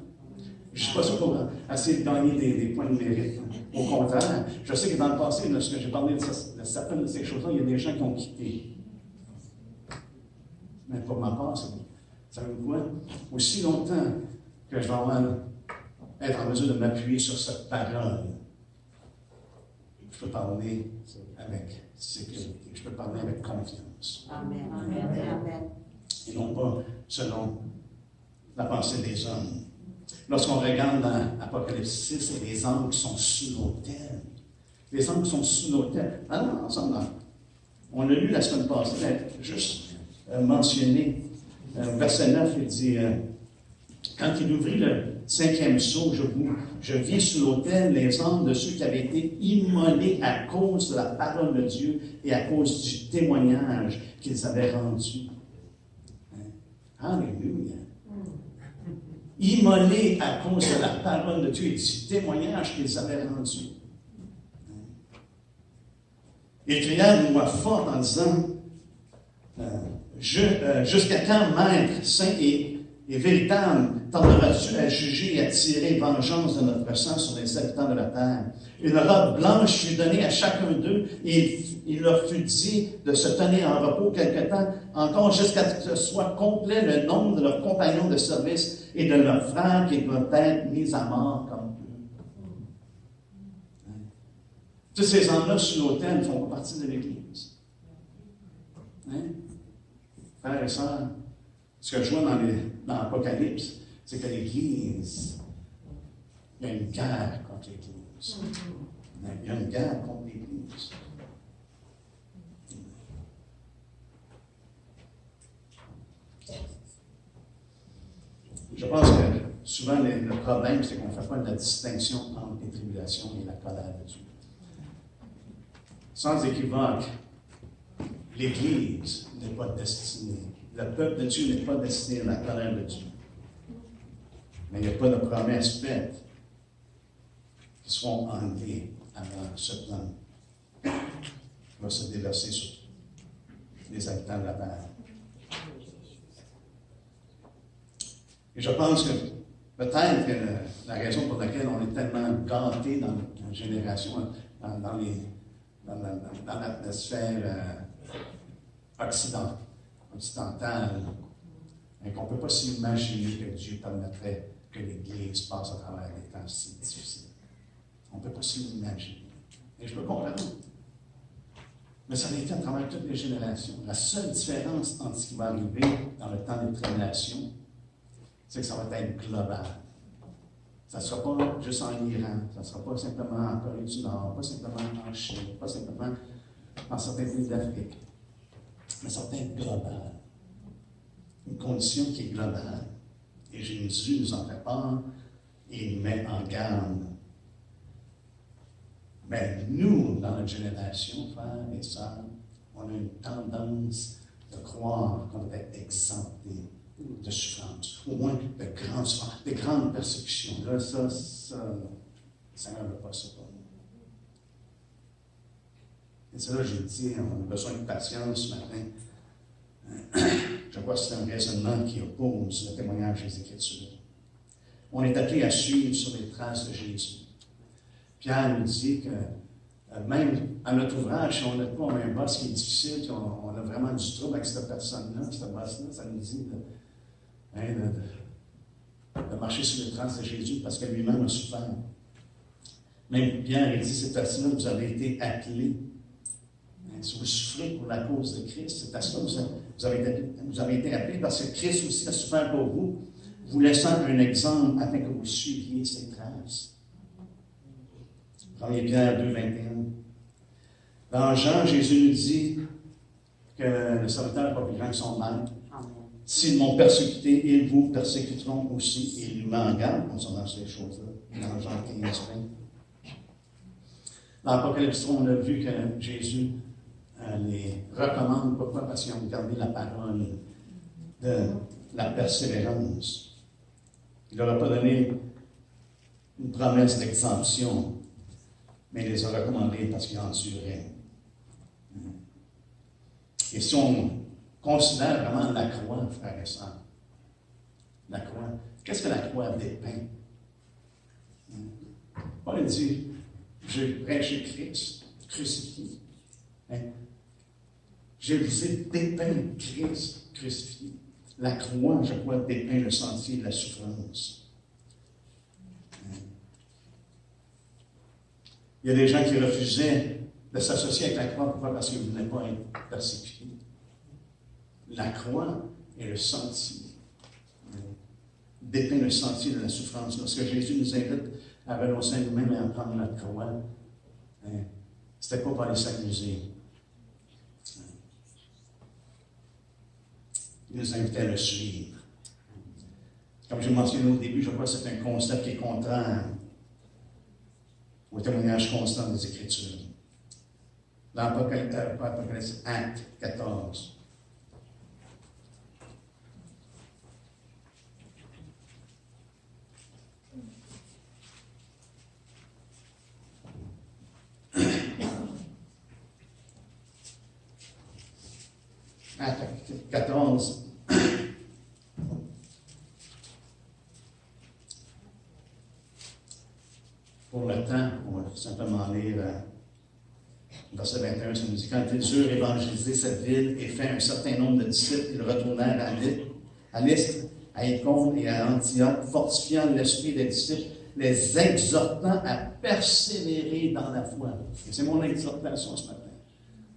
Je ne suis pas sûr pour essayer de gagner des points de mérite. Au contraire, je sais que dans le passé, lorsque j'ai parlé de certaines de ces choses-là, il y a des gens qui ont quitté. Mais pour ma part, ça veut dire quoi? Aussi longtemps que je vais être en mesure de m'appuyer sur cette parole, je peux parler avec sécurité, je peux parler avec confiance. Amen. Amen. Et non pas selon la pensée des hommes. Lorsqu'on regarde dans Apocalypse 6, c'est les anges qui sont sous l'autel. Les anges qui sont sous l'autel. Alors, ensemble, on l'a lu la semaine passée, juste mentionné. Verset 9, il dit, quand il ouvrit le 5e sceau, je vis sous l'autel les âmes de ceux qui avaient été immolés à cause de la parole de Dieu et à cause du témoignage qu'ils avaient rendu. Alléluia. Immolés à cause de la parole de Dieu et du témoignage qu'ils avaient rendu. Ils crièrent d'une voix forte en disant, jusqu'à quand, Maître, saint et véritable, tarderas-tu à juger et à tirer vengeance de notre sang sur les habitants de la terre? Une robe blanche fut donnée à chacun d'eux, et il leur fut dit de se tenir en repos quelque temps, encore jusqu'à ce que soit complet le nombre de leurs compagnons de service et de leurs frères qui doivent être mis à mort comme eux. Tous ces hommes-là sur l'autel ne font pas partie de l'Église. frères et sœurs, ce que je vois dans l'Apocalypse, c'est que l'Église, il y a une guerre contre l'Église. Il y a une guerre contre l'Église. Je pense que souvent, le problème, c'est qu'on ne fait pas de la distinction entre les tribulations et la colère de Dieu. Sans équivoque, l'Église n'est pas destinée. Le peuple de Dieu n'est pas destiné à la colère de Dieu. Mais il n'y a pas de promesses faites qui seront enlevées avant ce plan qui va se déverser sur les habitants de la terre. Et je pense que peut-être que la raison pour laquelle on est tellement gâtés dans notre génération, dans l'atmosphère occidentale, et qu'on ne peut pas s'imaginer que Dieu permettrait que l'Église passe à travers des temps si difficiles. On ne peut pas s'imaginer. Et je peux comprendre. Mais ça a été à travers toutes les générations. La seule différence entre ce qui va arriver dans le temps des tribulations, c'est que ça va être global. Ça ne sera pas juste en Iran, ça ne sera pas simplement en Corée du Nord, pas simplement en Chine, pas simplement dans certains pays d'Afrique. Mais ça va être global. Une condition qui est globale. Et Jésus nous en fait part et il met en garde. Mais nous, dans notre génération, frères et sœurs, on a une tendance de croire qu'on doit être exempté de souffrance, au moins de grandes souffrances, de grandes persécutions. Là, ça, le Seigneur ne veut pas ça pour nous. Et c'est là que j'ai dit, on a besoin de patience ce matin. Je crois que c'est un raisonnement qui oppose le témoignage des Écritures. On est appelé à suivre sur les traces de Jésus. Pierre nous dit que même à notre ouvrage, si on n'a pas un boss qui est difficile, qu'on a vraiment du trouble avec cette personne-là, cette boss-là, ça nous dit de marcher sur les traces de Jésus parce que lui-même a souffert. Même Pierre, il dit, c'est à cela que vous avez été appelés. Si vous souffrez pour la cause de Christ, c'est à cela que vous avez été appelés parce que Christ aussi a souffert pour vous, vous laissant un exemple afin que vous suiviez ses traces. 1 Pierre 2, 21. Dans Jean, Jésus nous dit que le serviteur n'est pas plus grand que son maître. S'ils m'ont persécuté, ils vous persécuteront aussi. Et il met en garde concernant ces choses-là. Dans Jean 15, 20. Dans l'Apocalypse 3, on a vu que Jésus les recommande. Pourquoi? Parce qu'ils ont gardé la parole de la persévérance. Il ne leur a pas donné une promesse d'exemption, mais il les a recommandés parce qu'ils enduraient. Et si on considère vraiment la croix, frères et sœurs, la croix, qu'est-ce que la croix dépeint? Paul dit, j'ai prêché Christ, crucifié. Je vous ai dépeint Christ crucifié. La croix, je crois, dépeint le sentier de la souffrance. Il y a des gens qui refusaient de s'associer avec la croix. Pourquoi? Parce qu'ils ne voulaient pas être persécutés. La croix est le sentier. Dépeint le sentier de la souffrance. Lorsque Jésus nous invite à renoncer à nous-mêmes et à prendre notre croix, ce n'était pas pour aller s'amuser. Il nous invitait à le suivre. Comme j'ai mentionné au début, je crois que c'est un concept qui est contraire au témoignage constant des Écritures. Dans l'Apocalypse, Acte 14. Acte 14. Pour le temps, on va simplement lire verset 21, ça nous dit, quand ils eurent évangélisé cette ville et fait un certain nombre de disciples, ils retournèrent à Lystre, à Icône et à Antioche, fortifiant l'esprit des disciples, les exhortant à persévérer dans la foi. Et c'est mon exhortation ce matin.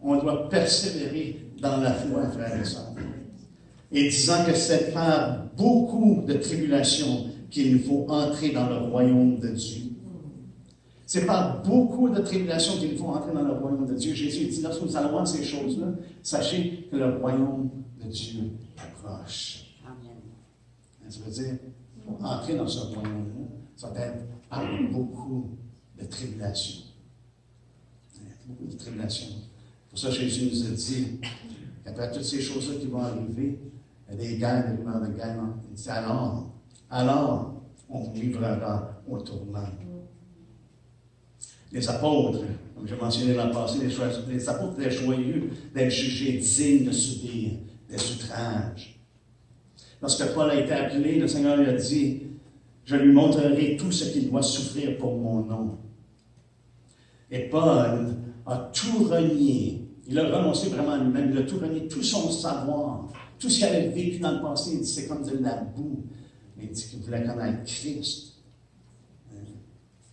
On doit persévérer dans la foi, frères et sœurs. et disant que c'est par beaucoup de tribulations qu'il nous faut entrer dans le royaume de Dieu. C'est par beaucoup de tribulations qu'il nous faut entrer dans le royaume de Dieu. Jésus dit, lorsque nous allons voir ces choses-là, sachez que le royaume de Dieu approche. Amen. Ça veut dire, pour entrer dans ce royaume-là, ça va être par beaucoup de tribulations. Beaucoup de tribulations. Pour ça, Jésus nous a dit, qu'après toutes ces choses-là qui vont arriver, il y a des guerres, des rumeurs de guerre. Il dit, alors, on vous livrera au tourment. Les apôtres, comme j'ai mentionné l'an passé, les apôtres étaient joyeux d'être jugés dignes de subir des outrages. Lorsque Paul a été appelé, le Seigneur lui a dit, je lui montrerai tout ce qu'il doit souffrir pour mon nom. Et Paul a tout renié. Il a renoncé vraiment à lui-même. Il a tout renié, tout son savoir, tout ce qu'il avait vécu dans le passé. Il dit, c'est comme de la boue. Mais il dit qu'il voulait connaître Christ.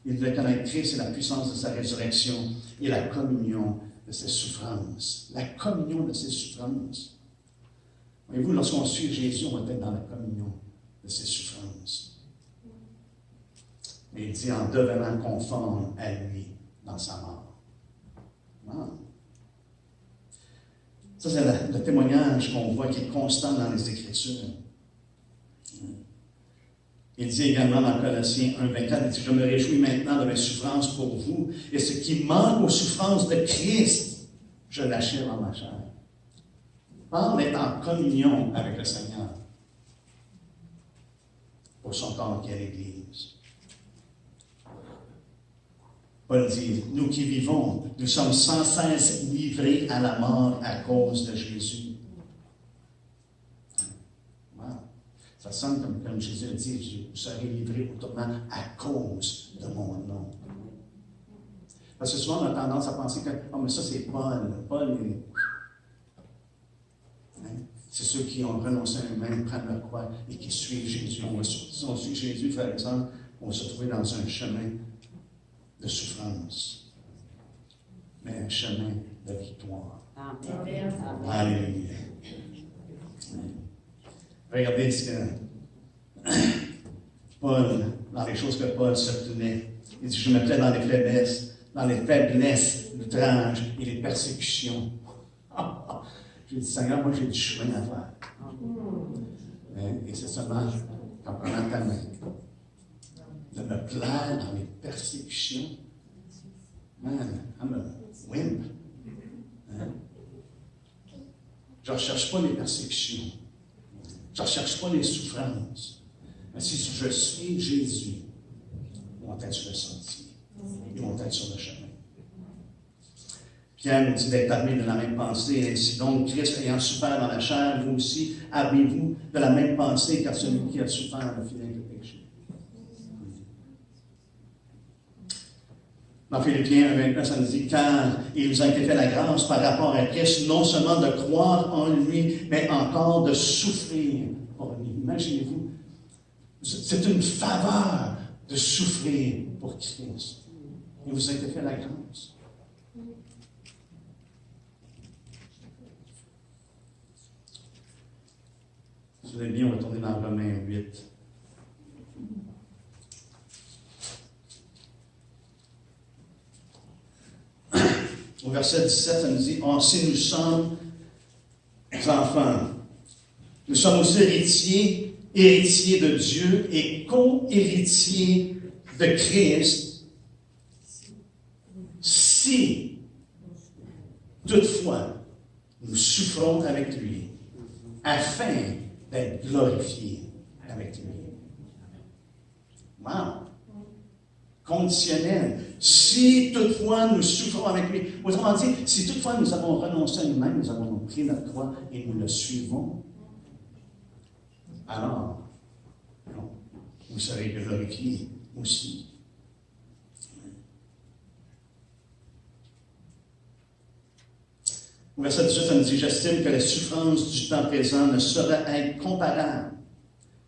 Il voulait connaître Christ et la puissance de sa résurrection et la communion de ses souffrances. La communion de ses souffrances. Voyez-vous, lorsqu'on suit Jésus, on va être dans la communion de ses souffrances. Mais il dit en devenant conforme à lui dans sa mort. Wow. Ça, c'est le témoignage qu'on voit qui est constant dans les Écritures. Il dit également dans Colossiens 1,24, il dit, je me réjouis maintenant de mes souffrances pour vous, et ce qui manque aux souffrances de Christ, je l'achève en ma chair. Paul est en communion avec le Seigneur pour son corps qui est l'Église. Paul dit, nous qui vivons, nous sommes sans cesse livrés à la mort à cause de Jésus. Wow. Ça sonne comme Jésus a dit, vous serez livrés au tourment à cause de mon nom. Parce que souvent, on a tendance à penser que, oh, mais ça, c'est Paul. Paul, c'est ceux qui ont renoncé à eux-mêmes, prennent leur croix et qui suivent Jésus. Si on suit Jésus, par exemple, on va se trouver dans un chemin de souffrance, mais un chemin de victoire. Amen. Alléluia. Regardez ce que Paul, dans les choses que Paul se tenait, il dit, je me plais dans les faiblesses, l'outrage et les persécutions. J'ai dit, Seigneur, moi j'ai du chemin à faire. Et c'est seulement en prenant ta main, de me plaire dans les persécutions. Man, I'm a wimp. Je ne recherche pas les persécutions. Je ne recherche pas les souffrances. Mais si je suis Jésus, ils vont être sur le sentier. Ils vont être sur le chemin. Pierre nous dit d'être armés de la même pensée. Ainsi donc, Christ ayant souffert dans la chair, vous aussi, armez-vous de la même pensée, car celui qui a souffert a fini avec le péché. Dans Philippiens 1,29, ça nous dit, car il vous a été fait la grâce par rapport à Christ, non seulement de croire en lui, mais encore de souffrir pour lui. Imaginez-vous, c'est une faveur de souffrir pour Christ. Il vous a été fait la grâce. Si vous voulez bien, on va tourner dans Romains 8. Au verset 17, ça nous dit, « Or, si nous sommes enfants, nous sommes aussi héritiers de Dieu et co-héritiers de Christ, si, toutefois, nous souffrons avec lui, afin d'être glorifiés avec lui. » Wow! Conditionnel. Si toutefois nous souffrons avec lui. Autrement dit, si toutefois nous avons renoncé à nous-mêmes, nous avons pris notre croix et nous le suivons, alors, non, vous serez glorifiés aussi. Au verset 18, ça nous dit, j'estime que les souffrances du temps présent ne sauraient être comparables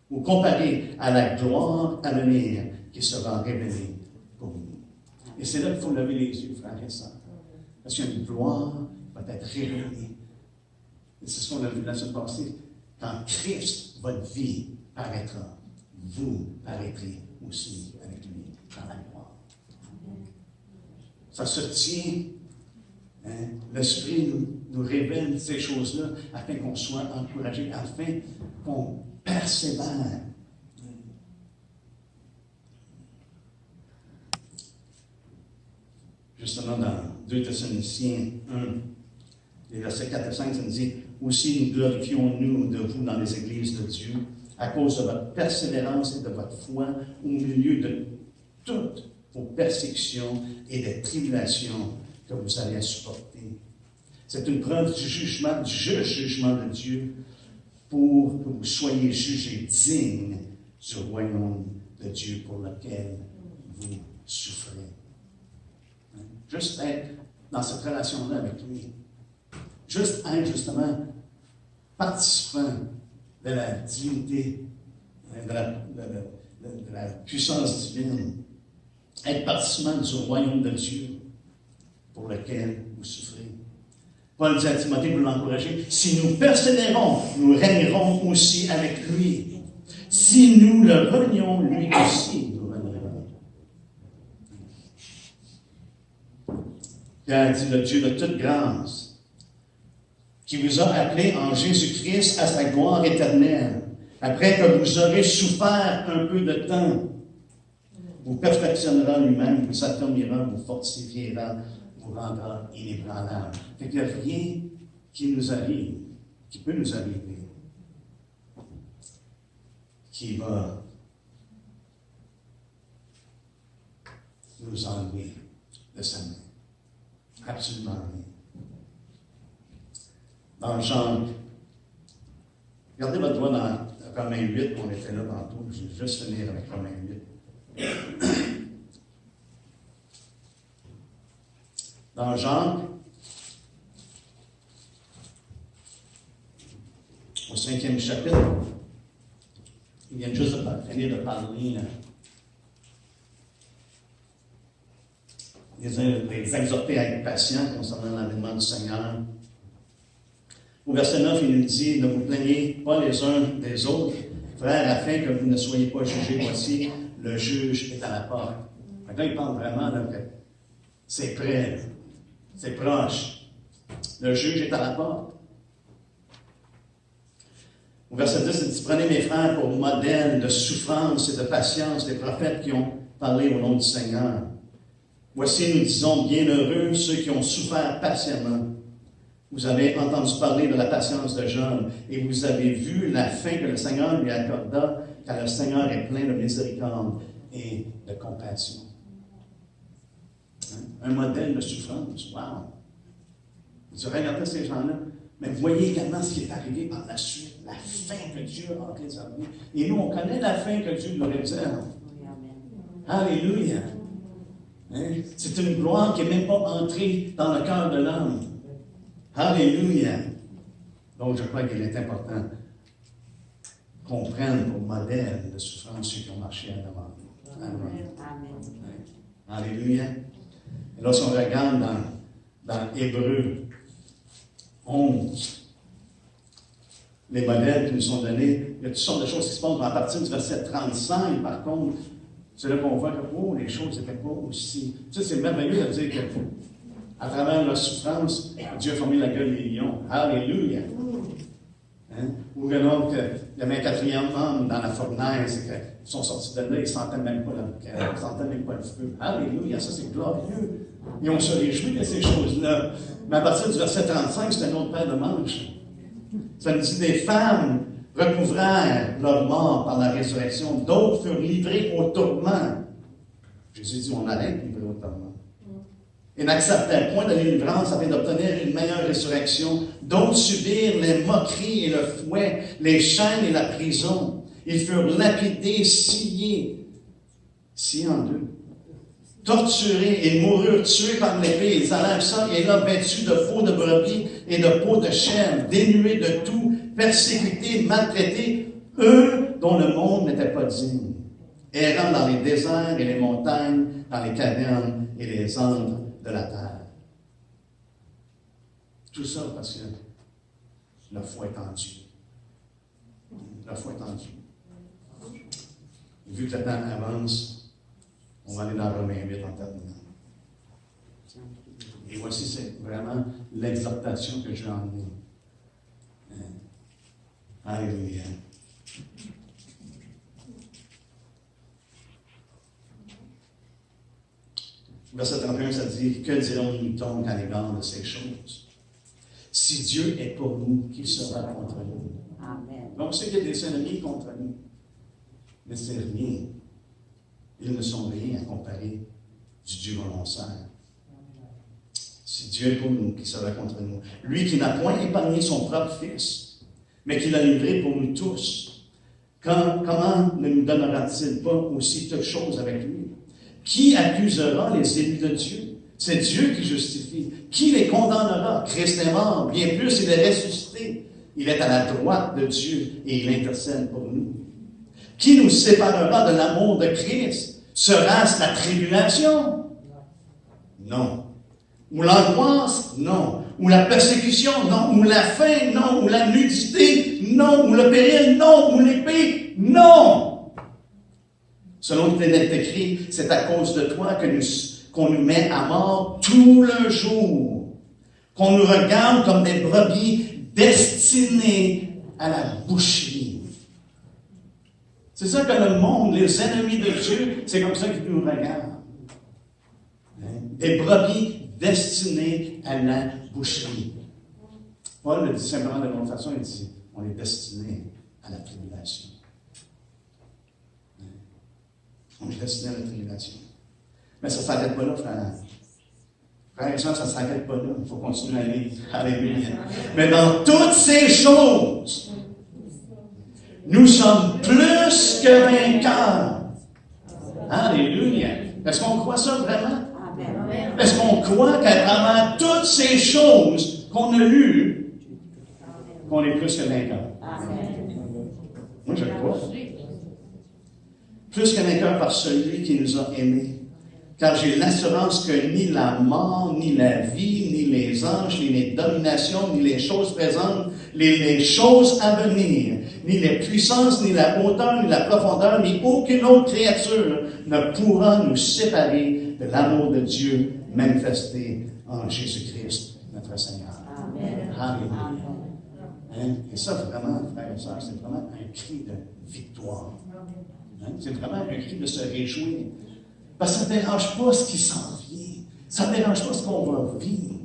ou comparées à la gloire à venir qui sera révélée pour nous. Et c'est là qu'il faut lever les yeux, frères et sœurs. Parce qu'il y a une gloire qui va être révélée. Et c'est ce qu'on a vu la semaine passée. quand Christ, votre vie, paraîtra, vous paraîtrez aussi avec lui dans la gloire. Ça se tient. Hein? L'Esprit nous révèle ces choses-là afin qu'on soit encouragés, afin qu'on persévère. Justement, dans 2 Thessaloniciens 1, les versets 4 et 5, ça nous dit « Aussi nous glorifions-nous de vous dans les églises de Dieu, à cause de votre persévérance et de votre foi au milieu de toutes vos persécutions et des tribulations que vous allez à supporter. C'est une preuve du jugement de Dieu pour que vous soyez jugés dignes du royaume de Dieu pour lequel vous souffrez. » Juste être dans cette relation-là avec lui. Juste être, justement, participant de la divinité, de la puissance divine. Être participant du royaume de Dieu pour lequel vous souffrez. Paul dit à Timothée pour l'encourager, si nous persévérons, nous régnerons aussi avec lui. Si nous le renions, lui aussi nous régnerons. Pierre dit, le Dieu de toute grâce, qui vous a appelé en Jésus-Christ à sa gloire éternelle, après que vous aurez souffert un peu de temps, vous perfectionnera lui-même, vous affermira, vous fortifiera, vous rendra inébranlable. Fait qu'il n'y a rien qui nous arrive, qui peut nous arriver, qui va nous enlever de sa main. Absolument rien. Dans Jean, regardez votre doigt dans Romains 8, on était là tantôt, je vais juste finir avec Romains 8. Dans Jean, au 5e chapitre, il vient juste de finir de parler les exhorter à être patients concernant l'avènement du Seigneur. Au verset 9, il nous dit, ne vous plaignez pas les uns des autres, frères, afin que vous ne soyez pas jugés. Voici, le juge est à la porte. Là, il parle vraiment que c'est près, c'est proche. Le juge est à la porte. Au verset 10, il dit, prenez mes frères pour modèle de souffrance et de patience des prophètes qui ont parlé au nom du Seigneur. Voici, nous disons, bienheureux ceux qui ont souffert patiemment. Vous avez entendu parler de la patience de Job et vous avez vu la fin que le Seigneur lui accorda, car le Seigneur est plein de miséricorde et de compassion. Hein? Un modèle de souffrance. Wow! Vous regardez ces gens-là, mais voyez également ce qui est arrivé par la suite, la fin que Dieu a réservée. Et nous, on connaît la fin que Dieu nous réserve. Alléluia! Hein? C'est une gloire qui n'est même pas entrée dans le cœur de l'homme. Alléluia! Donc, je crois qu'il est important qu'on prenne pour modèle de souffrance ceux qui ont marché en avant nous. Amen. Alléluia! Et lorsqu'on regarde dans Hébreux 11, les modèles qui nous sont donnés, il y a toutes sortes de choses qui se passent à partir du verset 35, par contre. C'est là qu'on voit que les choses n'étaient pas aussi. Tu sais, c'est merveilleux de dire qu'à travers leur souffrance, Dieu a formé la gueule des lions. Alléluia! Hein? Ou que donc, il y avait un quatrième homme dans la fournaise et qu'ils sont sortis de là, ils ne sentaient même pas le feu. Alléluia! Ça, c'est glorieux. Et on se réjouit de ces choses-là. Mais à partir du verset 35, c'est un autre paire de manches. Ça nous dit des femmes recouvrèrent leur mort par la résurrection. D'autres furent livrés au tourment. Jésus dit, on allait être livrés au tourment. Et n'acceptèrent point de délivrance afin d'obtenir une meilleure résurrection. D'autres subirent les moqueries et le fouet, les chaînes et la prison. Ils furent lapidés, sciés en deux, torturés et moururent tués par l'épée. Ils allèrent ça et là vêtus de peaux de brebis et de peaux de chèvre, dénués de tout, persécutés, maltraités, eux dont le monde n'était pas digne, errant dans les déserts et les montagnes, dans les cavernes et les antres de la terre. Tout ça parce que la foi est en Dieu. la foi tendue. Vu que le temps avance, on va aller dans Romains 8 en terminant. Et voici, c'est vraiment l'exhortation que je vais emmener. Alléluia. Verset 31, ça dit, que dirons-nous donc à l'égard de ces choses? Si Dieu est pour nous, qui sera contre nous? Amen. Donc, on sait qu'il y a des ennemis contre nous. Mais c'est rien. Ils ne sont rien à comparer du Dieu dont on sert. Si Dieu est pour nous, qui sera contre nous? Lui qui n'a point épargné son propre Fils, mais qui l'a livré pour nous tous. Comment ne nous donnera-t-il pas aussi toutes choses avec lui? Qui accusera les élus de Dieu? C'est Dieu qui justifie. Qui les condamnera? Christ est mort. Bien plus, il est ressuscité. Il est à la droite de Dieu et il intercède pour nous. Qui nous séparera de l'amour de Christ? Sera-ce la tribulation? Non. Ou l'angoisse? Non. Ou la persécution? Non. Ou la faim? Non. Ou la nudité? Non. Ou le péril? Non. Ou l'épée? Non. Selon qu'il est écrit, c'est à cause de toi qu'on nous met à mort tout le jour, qu'on nous regarde comme des brebis destinées à la boucherie. C'est ça que le monde, les ennemis de Dieu, c'est comme ça qu'ils nous regardent. Des brebis destinées à la boucherie. Paul le dit simplement de l'autre façon, il dit, on est destiné à la tribulation. On est destiné à la tribulation. Mais ça ne s'arrête pas là, frère. Frère et soeur, ça ne s'arrête pas là. Il faut continuer à lire. Alléluia. Mais dans toutes ces choses, nous sommes plus que vainqueurs. Alléluia. Est-ce qu'on croit ça vraiment? Amen. Est-ce qu'on croit qu'à travers toutes ces choses qu'on a lues, qu'on est plus que vainqueurs? Amen. Moi, je le crois. Plus que vainqueur par celui qui nous a aimés. Car j'ai l'assurance que ni la mort, ni la vie, ni les anges, ni les dominations, ni les choses présentes, les choses à venir, ni les puissances, ni la hauteur, ni la profondeur, ni aucune autre créature ne pourra nous séparer de l'amour de Dieu manifesté en Jésus-Christ, notre Seigneur. Amen. Alléluia. Hein? Et ça, vraiment, frères et sœurs, c'est vraiment un cri de victoire. Hein? C'est vraiment un cri de se réjouir. Parce que ça ne dérange pas ce qui s'en vient. Ça ne dérange pas ce qu'on va vivre.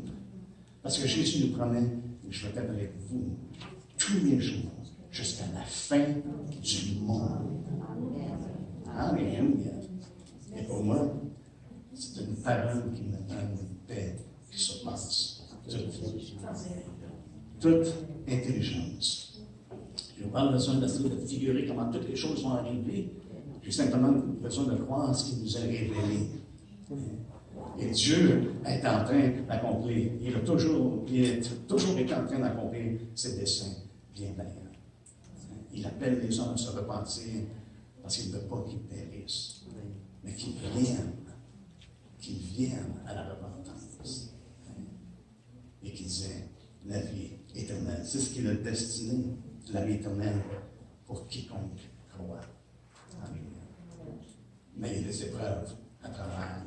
Parce que Jésus nous promet, je vais être avec vous tous les jours, jusqu'à la fin du monde. Alléluia. Et pour moi, c'est une parole qui me donne une paix qui surpasse toute intelligence. Je n'ai pas besoin d'essayer de figurer comment toutes les choses vont arriver. J'ai simplement besoin de croire en ce qui nous est révélé. Et Dieu est en train d'accomplir. Il est toujours été en train d'accomplir ses desseins bien meilleurs. Il appelle les hommes à se repentir parce qu'il ne veut pas qu'ils périssent, mais qu'ils viennent à la repentance. Et qu'ils aient la vie éternelle. C'est ce qu'il a destiné, la vie éternelle, pour quiconque croit. Amen. Mais il y a des épreuves à travers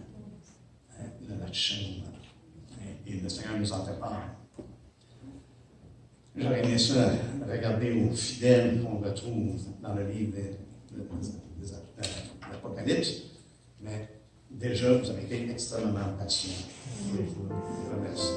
notre chemin. Et le Seigneur nous en fait part. J'aurais aimé ça, regarder aux fidèles qu'on retrouve dans le livre de l'Apocalypse, mais déjà, vous avez été extrêmement patients. Je vous remercie.